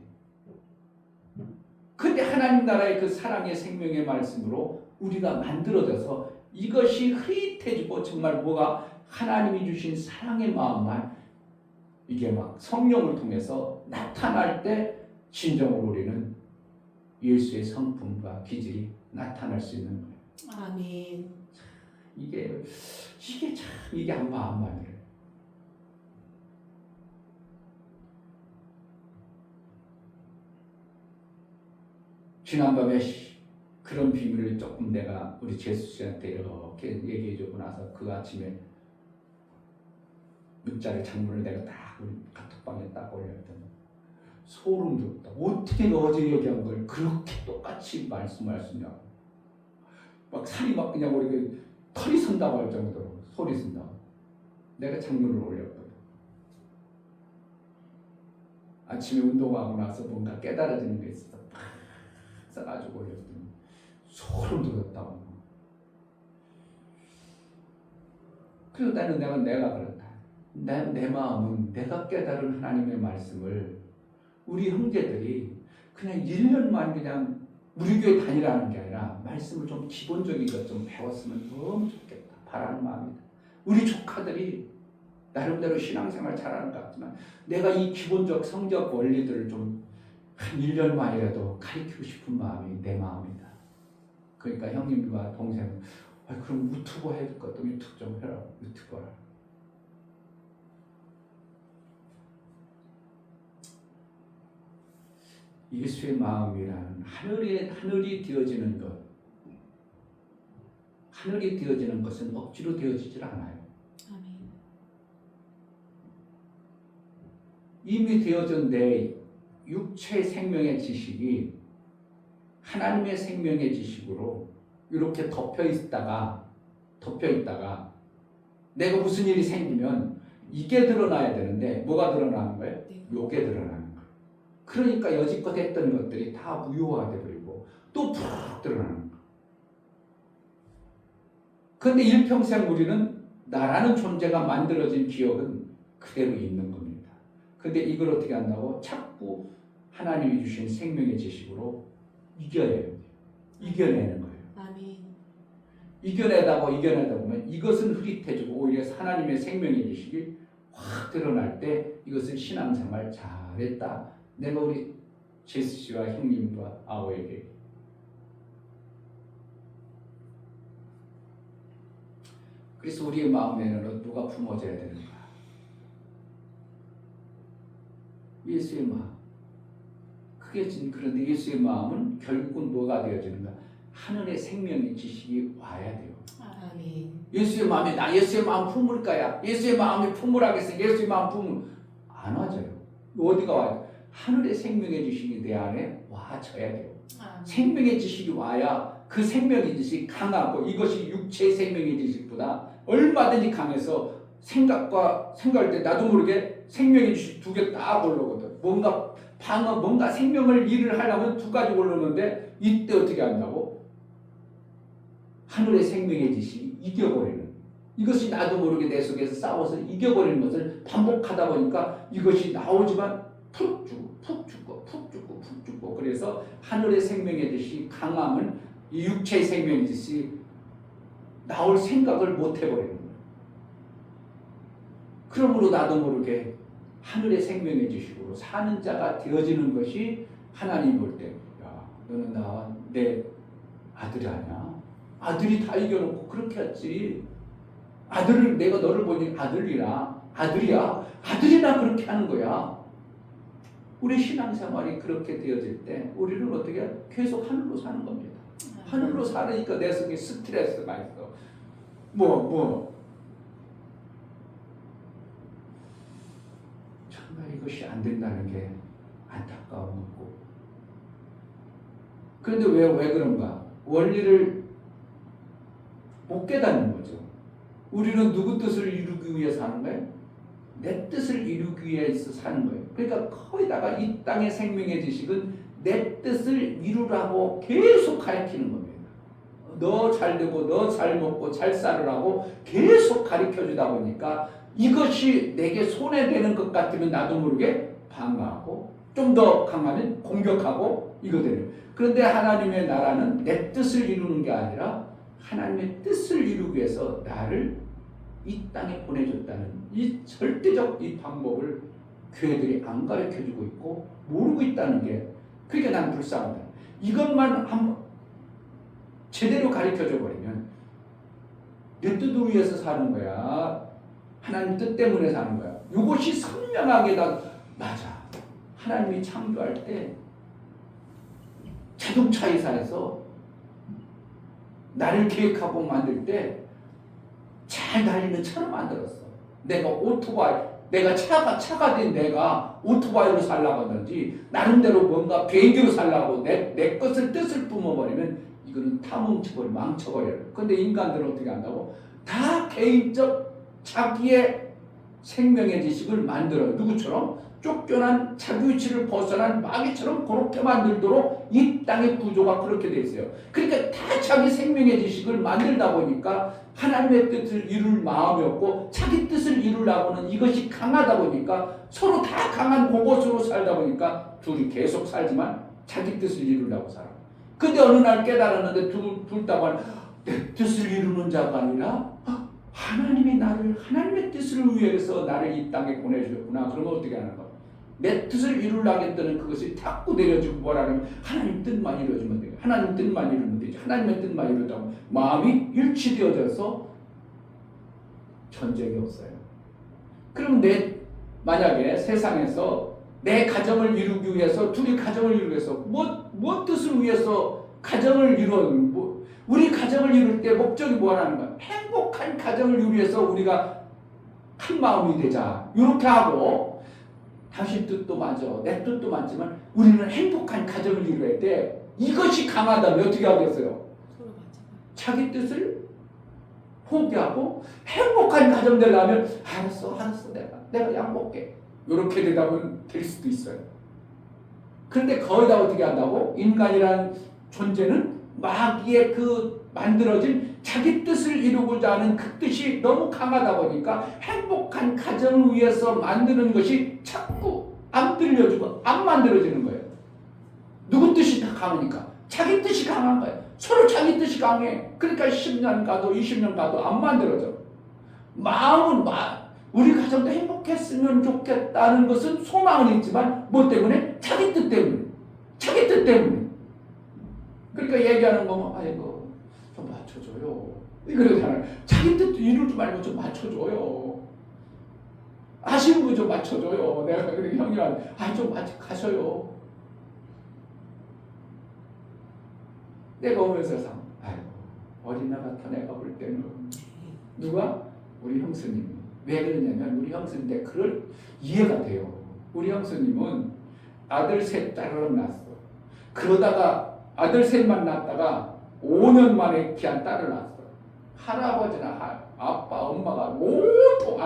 돼요. 근데 하나님 나라의 그 사랑의 생명의 말씀으로 우리가 만들어져서 이것이 흐릿해지고 정말 뭐가 하나님이 주신 사랑의 마음만 이게 막 성령을 통해서 나타날 때 진정으로 우리는 예수의 성품과 기질이 나타날 수 있는 거예요. 아멘. 이게 참 이게 안 말이에요. 지난밤에 그런 비밀을 조금 내가 우리 제수 씨한테 이렇게 얘기해주고 나서 그 아침에 육자리 창문을 내가 딱 우리 카톡방에 딱 올렸더니 소름 돋다. 어떻게 어제 얘기한 걸 그렇게 똑같이 말씀할 수 있냐고. 막 살이 막 그냥 우리 털이 선다고 할 정도로 소리 쓴다고. 내가 창문을 올렸거든. 아침에 운동하고 나서 뭔가 깨달아지는 게 있어서 팍 써가지고 올렸더니 소름 돋았다고. 그래서 내가 그렇다. 내 마음은 내가 깨달은 하나님의 말씀을 우리 형제들이 그냥 1년만 그냥 우리 교회 다니라는 게 아니라 말씀을 좀 기본적인 것 좀 배웠으면 너무 좋겠다. 바라는 마음이다. 우리 조카들이 나름대로 신앙생활 잘하는 것 같지만 내가 이 기본적 성적 원리들을 좀 한 1년만이라도 가르치고 싶은 마음이 내 마음이다. 그러니까 형님과 동생은 그럼 유튜버 해야 될 것도 유튜브 좀 해라. 유튜버라. 예수의 마음이라는 하늘이 되어지는 것. 하늘이 되어지는 것은 억지로 되어지질 않아요. 아멘. 이미 되어진 내 육체 생명의 지식이 하나님의 생명의 지식으로 이렇게 덮여 있다가 내가 무슨 일이 생기면 이게 드러나야 되는데 뭐가 드러나는 거예요? 네. 요게 드러나는 거예요. 그러니까 여지껏 했던 것들이 다 무효화가 되버리고 또 푹 드러나는 거예요. 그런데 일평생 우리는 나라는 존재가 만들어진 기억은 그대로 있는 겁니다. 근데 이걸 어떻게 한다고? 자꾸 하나님이 주신 생명의 지식으로 이겨내는 거예요. 아멘. 이겨내다 보면 이것은 흐릿해지고 오히려 하나님의 생명의 지식이 확 드러날 때 이것은 신앙생활 잘했다. 내가 우리 제수 씨와 형님과 아오에게 그래서 우리의 마음에는 누가 품어져야 되는가? 예수의 마음. 크게 그런데 예수의 마음은 결국은 뭐가 되어지는가? 하늘의 생명의 지식이 와야 돼요. 아멘. 예수의 마음에 나 예수의 마음 품을까야? 예수의 마음에 품으라겠어. 예수의 마음 품을 안 와져요. 어디가 와요? 하늘의 생명의 지식이 내 안에 와져야 돼요. 아멘. 생명의 지식이 와야 그 생명의 지식이 강하고 이것이 육체의 생명의 지식보다 얼마든지 강해서 생각할 때 나도 모르게 생명의 지식 두 개 딱 올라오거든. 뭔가 생명을 일을 하려면 두 가지 올라오는데 이때 어떻게 한다고? 하늘의 생명의 지식이 이겨버리는, 이것이 나도 모르게 내 속에서 싸워서 이겨버리는 것을 반복하다 보니까 이것이 나오지만 푹 죽고 푹 죽고 푹 죽고 푹 죽고, 그래서 하늘의 생명의 지식이 강하면 이 육체의 생명의 지식이 나올 생각을 못 해버리는 거예요. 그러므로 나도 모르게 하늘의 생명의 지식으로 사는 자가 되어지는 것이 하나님 볼 때, 야, 너는 내 아들이 아니야? 아들이 다 이겨놓고 그렇게 했지. 내가 너를 보니 아들이야. 아들이나 그렇게 하는 거야. 우리 신앙생활이 그렇게 되어질 때 우리는 어떻게 계속 하늘로 사는 겁니다. 하늘로 살으니까 내 속에 스트레스가 있어. 정말 이것이 안 된다는 게 안타까움이고. 그런데 왜 그런가? 원리를 못 깨닫는 거죠. 우리는 누구 뜻을 이루기 위해 사는 거예요? 내 뜻을 이루기 위해서 사는 거예요. 그러니까 거기다가 이 땅의 생명의 지식은 내 뜻을 이루라고 계속 가르치는 겁니다. 너 잘 되고 너 잘 먹고 잘 살으라고 계속 가르쳐 주다 보니까 이것이 내게 손해되는 것 같으면 나도 모르게 반가하고 좀 더 강하면 공격하고 이거 되는. 그런데 하나님의 나라는 내 뜻을 이루는 게 아니라 하나님의 뜻을 이루기 위해서 나를 이 땅에 보내줬다는 이 절대적 이 방법을 교회들이 안 가르쳐주고 있고 모르고 있다는 게, 그러니까 난 불쌍하다. 이것만 한번 제대로 가르쳐줘 버리면 내 뜻을 위해서 사는 거야. 하나님 뜻 때문에 사는 거야. 이것이 선명하게 맞아. 하나님이 창조할 때 자동차 회사에서 나를 계획하고 만들 때 잘 달리는 차로 만들었어. 내가 차가 된 내가 오토바이로 살라고 하든지 나름대로 뭔가 비행기로 살라고 내 뜻을 뿜어버리면 이거는 다 망쳐버려요. 근데 인간들은 어떻게 한다고? 다 개인적 자기의 생명의 지식을 만들어요. 누구처럼? 쫓겨난 자기 위치를 벗어난 마귀처럼 그렇게 만들도록 이 땅의 구조가 그렇게 돼 있어요. 그러니까 다 자기 생명의 지식을 만들다 보니까 하나님의 뜻을 이룰 마음이 없고 자기 뜻을 이루려고는 이것이 강하다 보니까 서로 다 강한 그것으로 살다 보니까 둘이 계속 살지만 자기 뜻을 이루려고 살아. 근데 어느 날 깨달았는데 둘 다 내 뜻을 이루는 자가 아니라 하나님의 뜻을 위해서 나를 이 땅에 보내주셨구나. 그러면 어떻게 하는 거야? 내 뜻을 이루려고 했더니 그것이 자꾸 내려지고 뭐라면 하나님 뜻만 이루어지면 돼요. 하나님 뜻만 이루면 되지. 하나님의 뜻만 이루다고 마음이 일치되어져서 전쟁이 없어요. 그럼 만약에 세상에서 내 가정을 이루기 위해서 둘이 가정을 이루기 위해서 뭐 뜻을 위해서 가정을 우리 가정을 이룰 때 목적이 뭐라는 거야? 행복한 가정을 이루기 위해서 우리가 한 마음이 되자. 이렇게 하고 당신 뜻도 맞아. 내 뜻도 맞지만 우리는 행복한 가정을 이루어야 돼. 이것이 강하다면 어떻게 하겠어요? 자기 뜻을 포기하고 행복한 가정 되려면 알았어 내가 양보할게. 이렇게 되다 보면 될 수도 있어요. 그런데 거기다 어떻게 한다고? 인간이라는 존재는 마귀의 그 만들어진 자기 뜻을 이루고자 하는 그 뜻이 너무 강하다 보니까 행복한 가정을 위해서 만드는 것이 자꾸 안 들려주고 안 만들어지는 거예요. 누구 뜻이 다 강하니까 자기 뜻이 강한 거예요. 서로 자기 뜻이 강해. 그러니까 10년 가도 20년 가도 안 만들어져. 마음은 우리 가정도 행복했으면 좋겠다는 것은 소망은 있지만 뭐 때문에? 자기 뜻 때문에. 그러니까 얘기하는 거면 아이고 좀 맞춰줘요. 그러잖아요. 자기 뜻 이루지 말고 좀 맞춰줘요. 아쉬운 거 좀 맞춰줘요. 내가 그렇게 형님한테 좀 가셔요. 때가 오면서 아이고 어린아 같아. 내가 볼 때는 누가? 우리 형수님이. 왜 그러냐면 우리 형수님인데 그럴 이해가 돼요. 우리 형수님은 아들 셋 딸을 낳았어. 그러다가 아들 셋만 낳았다가 5년 만에 귀한 딸을 낳았어. 할아버지나 아빠 엄마가 모두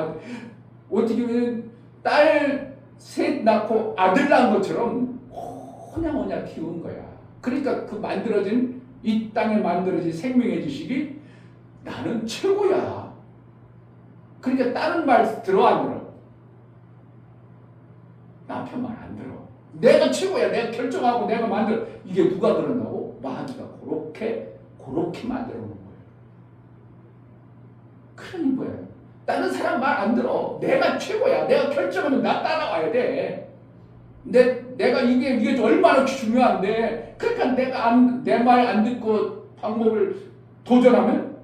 어떻게 보면 딸 셋 낳고 아들 낳은 것처럼 오냐오냐 키운 거야. 그러니까 그 만들어진 이 땅에 만들어진 생명의 지식이 나는 최고야. 그러니까 다른 말 들어 안 들어? 남편 말 안 들어. 내가 최고야. 내가 결정하고 내가 만들어. 이게 누가 그런다고? 마귀가 그렇게 만들어 놓은 거예요. 그러니 뭐예요? 다른 사람 말 안 들어. 내가 최고야. 내가 결정하면 나 따라와야 돼. 내가 이게 얼마나 중요한데. 그러니까 내 말 안 듣고 방법을 도전하면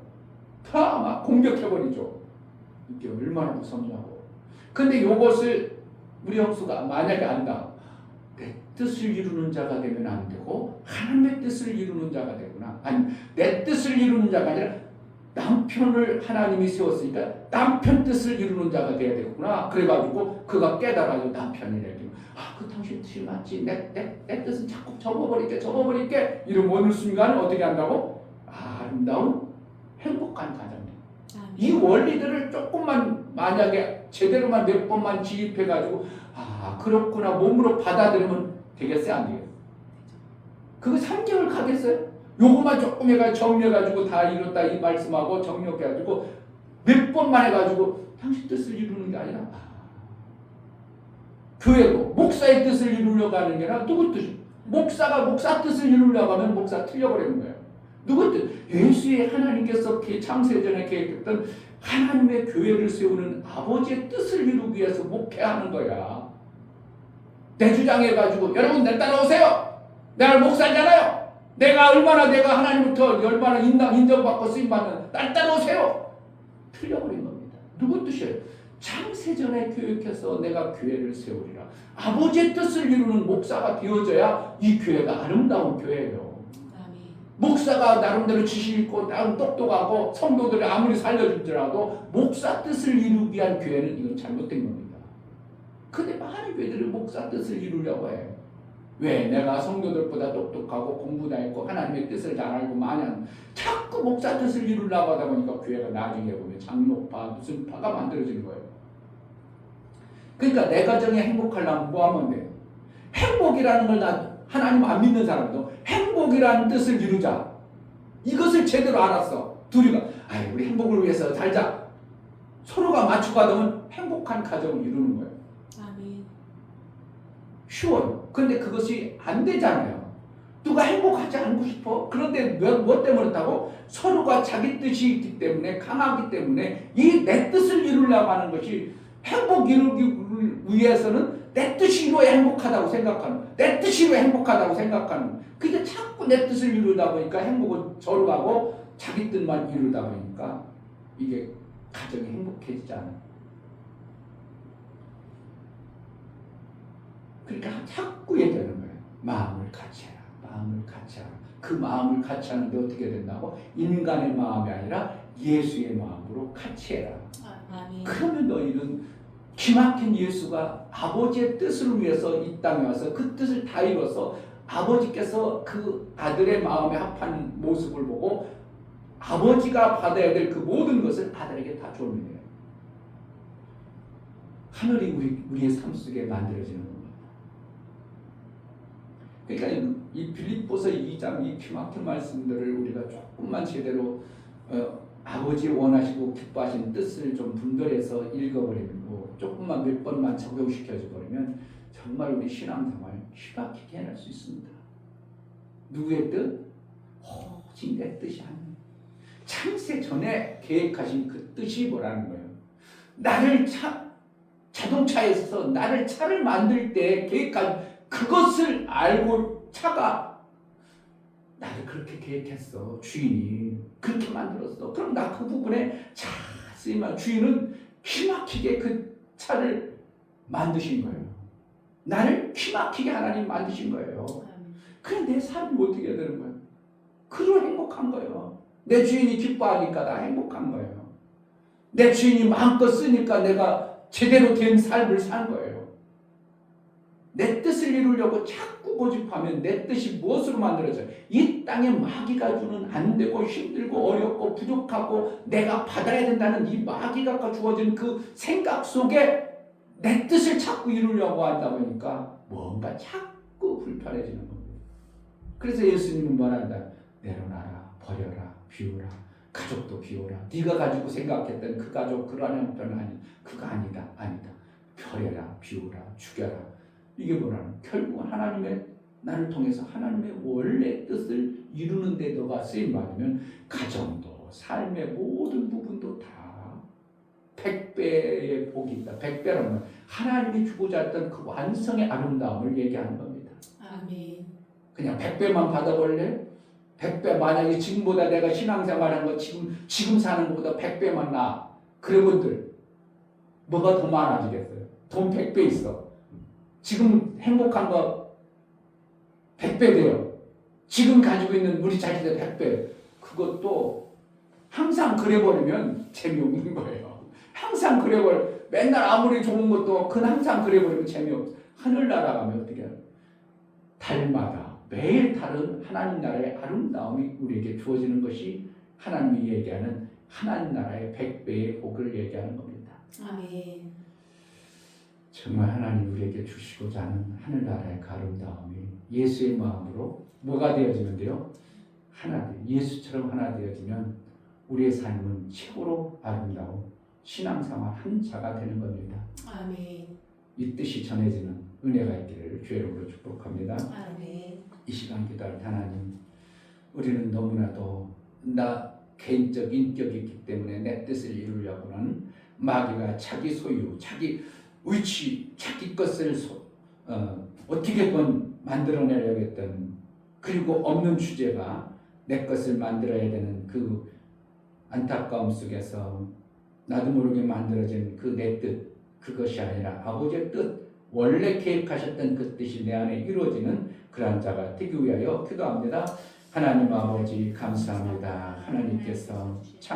다 막 공격해버리죠. 이게 얼마나 무섭냐고. 근데 요것을 우리 형수가 만약에 안다. 내 뜻을 이루는 자가 되면 안 되고 하나님의 뜻을 이루는 자가 되구나. 아니 내 뜻을 이루는 자가 아니라 남편을 하나님이 세웠으니까 남편 뜻을 이루는 자가 돼야 되구나. 그래가지고 그가 깨달아요. 남편이래. 그 당신 뜻이 맞지. 내 뜻은 자꾸 접어버릴게. 이러면 어느 순간 어떻게 한다고? 아름다운 행복한 가정. 이 원리들을 조금만 만약에 제대로만 몇 번만 지입해가지고 그렇구나 몸으로 받아들이면 되겠어요? 안 되겠어요? 그거 3개월 가겠어요? 요거만 조금 해가지고 정리해가지고 다 이뤘다 이 말씀하고 정리해가지고 몇 번만 해가지고 당신 뜻을 이루는 게 아니라 교회도 목사의 뜻을 이루려고 하는 게 아니라 누구 뜻이? 목사가 목사 뜻을 이루려고 하면 목사 틀려버리는 거예요. 누구 뜻? 예수의 하나님께서 창세전에 계획했던 하나님의 교회를 세우는 아버지의 뜻을 이루기 위해서 목회하는 거야. 내 주장해가지고 여러분 내 따라오세요. 내가 목사잖아요. 내가 하나님부터 얼마나 인정받고 쓰임받는 날 따라오세요. 틀려버린 겁니다. 누구 뜻이에요? 창세전에 교육해서 내가 교회를 세우리라. 아버지의 뜻을 이루는 목사가 되어져야 이 교회가 아름다운 교회예요. 목사가 나름대로 지식 있고 나름 똑똑하고 성도들을 아무리 살려줄지라도 목사 뜻을 이루기 위한 교회는 이건 잘못된 겁니다. 근데 많은 교회들이 목사 뜻을 이루려고 해. 왜? 내가 성도들보다 똑똑하고 공부도 했고 하나님의 뜻을 잘 알고 마냥 자꾸 목사 뜻을 이루려고 하다 보니까 교회가 나중에 보면 장로파 무슨 파가 만들어지는 거예요. 그러니까 내 가정에 행복하려면 뭐 하면 돼요? 행복이라는 걸 하나님 안 믿는 사람도 행복이라는 뜻을 이루자. 이것을 제대로 알았어. 둘이가 우리 행복을 위해서 살자. 서로가 맞춰가다 보면 행복한 가정을 이루는 거예요. 아멘. 쉬워요. 그런데 그것이 안 되잖아요. 누가 행복하지 않고 싶어? 그런데 뭐 때문에 그렇다고? 서로가 자기 뜻이 있기 때문에 강하기 때문에 이 내 뜻을 이루려고 하는 것이 행복 이루기 위해서는 내 뜻이 이루어야 행복하다고 생각하는, 내 뜻이 이루어야 행복하다고 생각하는. 그게 자꾸 내 뜻을 이루다 보니까 행복은 저로 가고 자기 뜻만 이루다 보니까 이게 가정이 행복해지지 않아요. 그러니까 자꾸 얘기하는 거예요. 마음을 같이 해라. 마음을 같이 하라. 그 마음을 같이 하는데 어떻게 된다고? 인간의 마음이 아니라 예수의 마음으로 같이 해라. 아멘. 그러면 너희는 기막힌 예수가 아버지의 뜻을 위해서 이 땅에 와서 그 뜻을 다 이뤄서 아버지께서 그 아들의 마음에 합한 모습을 보고 아버지가 받아야 될 그 모든 것을 아들에게 다 줍니다. 하늘이 우리의 삶 속에 만들어지는 겁니다. 그러니까 이 빌립보서 2장 이 기막힌 말씀들을 우리가 조금만 제대로 아버지 원하시고 기뻐하신 뜻을 좀 분별해서 읽어버리고 조금만 몇 번만 적용시켜줘 버리면 정말 우리 신앙생활 희박하게 해낼 수 있습니다. 누구의 뜻? 오직 내 뜻이 아니에요. 창세 전에 계획하신 그 뜻이 뭐라는 거예요? 나를 자동차에서 나를 차를 만들 때 계획한 그것을 알고 차가 나를 그렇게 계획했어. 주인이 그렇게 만들었어. 그럼 나 그 부분에 자세히 주인은 기막히게 그 차를 만드신 거예요. 나를 기막히게 하나님 만드신 거예요. 그래 내 삶이 어떻게 해야 되는 거야? 그로 행복한 거예요. 내 주인이 기뻐하니까 나 행복한 거예요. 내 주인이 마음껏 쓰니까 내가 제대로 된 삶을 산 거예요. 내 뜻을 이루려고 자꾸 고집하면 내 뜻이 무엇으로 만들어져요? 이 땅에 마귀가 주는 안 되고 힘들고 어렵고 부족하고 내가 받아야 된다는 이 마귀가 주어진 그 생각 속에 내 뜻을 자꾸 이루려고 하다 보니까 뭔가 자꾸 불편해지는 겁니다. 그래서 예수님은 뭐란다? 내려놔라, 버려라, 비우라, 가족도 비우라. 네가 가지고 생각했던 그 가족 그러한 형편은 아니, 그거 아니다, 아니다. 버려라, 비우라, 죽여라. 이게 뭐라는? 결국은 하나님의 나를 통해서 하나님의 원래 뜻을 이루는 데 너가 쓰임 받으면 가정도 삶의 모든 부분도 다 100배의 복이 있다. 100배라는 하나님이 주고자 했던 그 완성의 아름다움을 얘기하는 겁니다. 아멘. 그냥 100배만 받아볼래? 100배 만약에 지금보다 내가 신앙생활한 거 지금 사는 것보다 100배만 나. 그분들 뭐가 더 많아지겠어요? 돈 100배 있어. 지금 행복한 거 100배 돼요. 지금 가지고 있는 우리 자신의 100배. 그것도 항상 그래버리면 재미없는 거예요. 항상 그래버려. 맨날 아무리 좋은 것도 그건 항상 그래버리면 재미없어. 하늘나라 가면 어떻게 해요? 달마다 매일 다른 하나님 나라의 아름다움이 우리에게 주어지는 것이 하나님이 얘기하는 하나님 나라의 100배의 복을 얘기하는 겁니다. 아멘. 정말 하나님 우리에게 주시고자 하는 하늘나라의 아름다움이 예수의 마음으로 뭐가 되어지는데요? 하나 돼. 예수처럼 하나 되어지면 우리의 삶은 최고로 아름다운 신앙생활 한 자가 되는 겁니다. 아멘. 이 뜻이 전해지는 은혜가 있기를 주의 이름으로 축복합니다. 아멘. 이 시간 기도할 하나님, 우리는 너무나도 나 개인적 인격이 있기 때문에 내 뜻을 이루려고는 마귀가 자기 소유, 자기 위치, 자기 것을 어떻게든 만들어내려고 했던, 그리고 없는 주제가 내 것을 만들어야 되는 그 안타까움 속에서 나도 모르게 만들어진 그 내 뜻, 그것이 아니라 아버지의 뜻, 원래 계획하셨던 그 뜻이 내 안에 이루어지는 그러한 자가 되기 위하여 기도합니다. 하나님 아버지 감사합니다. 하나님께서 참